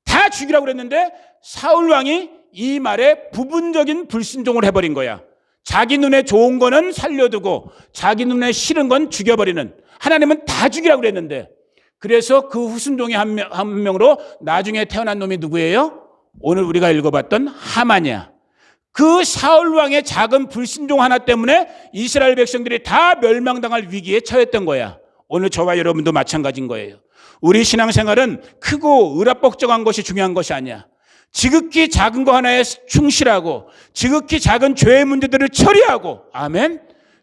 다 죽이라고 그랬는데 사울왕이 이 말에 부분적인 불순종을 해버린 거야. 자기 눈에 좋은 거는 살려두고 자기 눈에 싫은 건 죽여버리는. 하나님은 다 죽이라고 그랬는데 그래서 그 후순종의 한 명으로 나중에 태어난 놈이 누구예요? 오늘 우리가 읽어봤던 하만이야. 그 사울왕의 작은 불순종 하나 때문에 이스라엘 백성들이 다 멸망당할 위기에 처했던 거야. 오늘 저와 여러분도 마찬가지인 거예요. 우리 신앙생활은 크고 의랍복잡한 것이 중요한 것이 아니야. 지극히 작은 거 하나에 충실하고 지극히 작은 죄의 문제들을 처리하고, 아멘.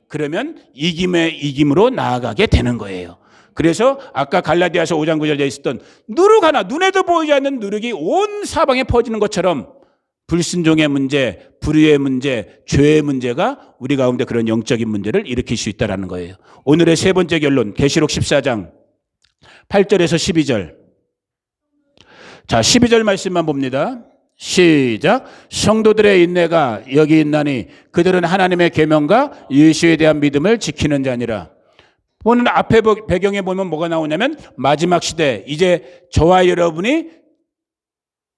그러면 이김의 이김으로 나아가게 되는 거예요. 그래서 아까 갈라디아서 5장 9절에 있었던 누룩 하나, 눈에도 보이지 않는 누룩이 온 사방에 퍼지는 것처럼 불순종의 문제, 불의의 문제, 죄의 문제가 우리 가운데 그런 영적인 문제를 일으킬 수 있다는 거예요. 오늘의 세 번째 결론, 계시록 14장 8절에서 12절. 자, 12절 말씀만 봅니다. 시작. 성도들의 인내가 여기 있나니 그들은 하나님의 계명과 예수에 대한 믿음을 지키는 자니라. 오늘 앞에 배경에 보면 뭐가 나오냐면 마지막 시대, 이제 저와 여러분이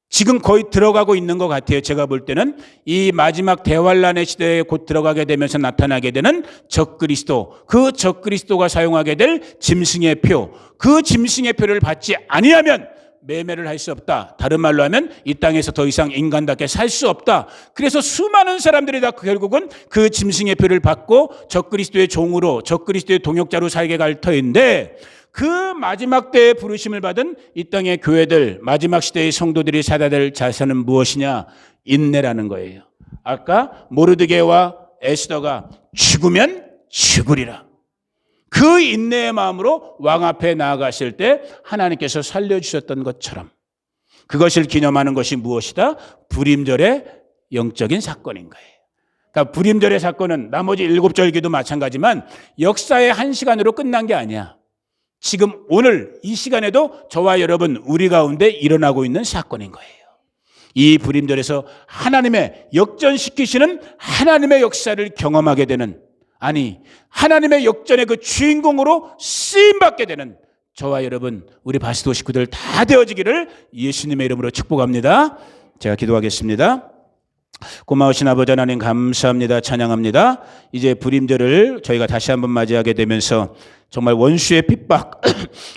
지금 거의 들어가고 있는 것 같아요. 제가 볼 때는 이 마지막 대환란의 시대에 곧 들어가게 되면서 나타나게 되는 적그리스도, 그 적그리스도가 사용하게 될 짐승의 표, 그 짐승의 표를 받지 아니하면 매매를 할 수 없다. 다른 말로 하면 이 땅에서 더 이상 인간답게 살 수 없다. 그래서 수많은 사람들이 다 결국은 그 짐승의 표를 받고 적그리스도의 종으로, 적그리스도의 동역자로 살게 갈 터인데, 그 마지막 때에 부르심을 받은 이 땅의 교회들, 마지막 시대의 성도들이 살아야 될 자세는 무엇이냐? 인내라는 거예요. 아까 모르드게와 에스더가 죽으면 죽으리라. 그 인내의 마음으로 왕 앞에 나아가실 때 하나님께서 살려주셨던 것처럼, 그것을 기념하는 것이 무엇이다? 부림절의 영적인 사건인 거예요. 그러니까 부림절의 사건은 나머지 7절기도 마찬가지지만 역사의 한 시간으로 끝난 게 아니야. 지금 오늘 이 시간에도 저와 여러분 우리 가운데 일어나고 있는 사건인 거예요. 이 부림절에서 하나님의 역전시키시는 하나님의 역사를 경험하게 되는, 아니 하나님의 역전의 그 주인공으로 쓰임받게 되는 저와 여러분, 우리 바스도 식구들 다 되어지기를 예수님의 이름으로 축복합니다. 제가 기도하겠습니다. 고마우신 아버지 하나님 감사합니다. 찬양합니다. 이제 부림절을 저희가 다시 한번 맞이하게 되면서 정말 원수의 핍박,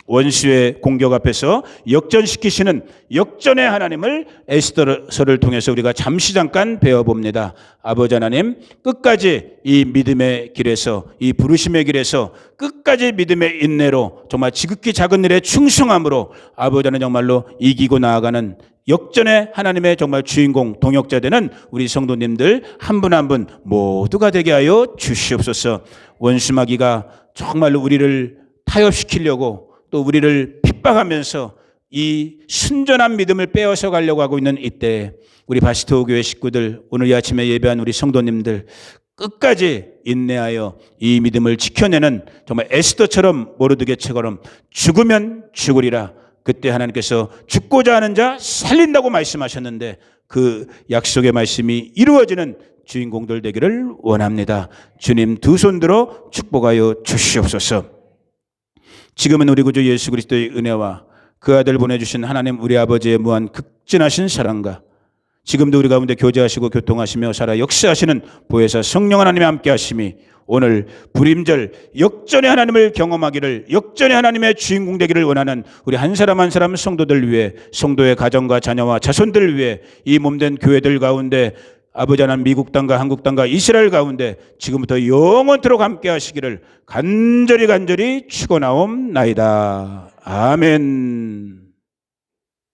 원수의 공격 앞에서 역전시키시는 역전의 하나님을 에스더서를 통해서 우리가 잠시 잠깐 배워봅니다. 아버지 하나님, 끝까지 이 믿음의 길에서, 이 부르심의 길에서 끝까지 믿음의 인내로 정말 지극히 작은 일에 충성함으로 아버지 하나님 정말로 이기고 나아가는 역전의 하나님의 정말 주인공, 동역자 되는 우리 성도님들 한 분 한 분 모두가 되게 하여 주시옵소서. 원수마귀가 정말로 우리를 타협시키려고 또 우리를 핍박하면서 이 순전한 믿음을 빼앗아 가려고 하고 있는 이때에 우리 바시토 교회 식구들, 오늘 이 아침에 예배한 우리 성도님들 끝까지 인내하여 이 믿음을 지켜내는 정말 에스더처럼, 모르드게처럼 죽으면 죽으리라. 그때 하나님께서 죽고자 하는 자 살린다고 말씀하셨는데 그 약속의 말씀이 이루어지는 주인공들 되기를 원합니다. 주님 두 손 들어 축복하여 주시옵소서. 지금은 우리 구주 예수 그리스도의 은혜와 그 아들 보내주신 하나님 우리 아버지의 무한 극진하신 사랑과 지금도 우리 가운데 교제하시고 교통하시며 살아 역사하시는 보혜사 성령 하나님의 함께 하심이 오늘 부림절 역전의 하나님을 경험하기를, 역전의 하나님의 주인공 되기를 원하는 우리 한 사람 한 사람 성도들 위해, 성도의 가정과 자녀와 자손들 위해, 이 몸된 교회들 가운데 아버지 하나님 미국 땅과 한국 땅과 이스라엘 가운데 지금부터 영원토록 함께 하시기를 간절히 축원하옵나이다. 아멘.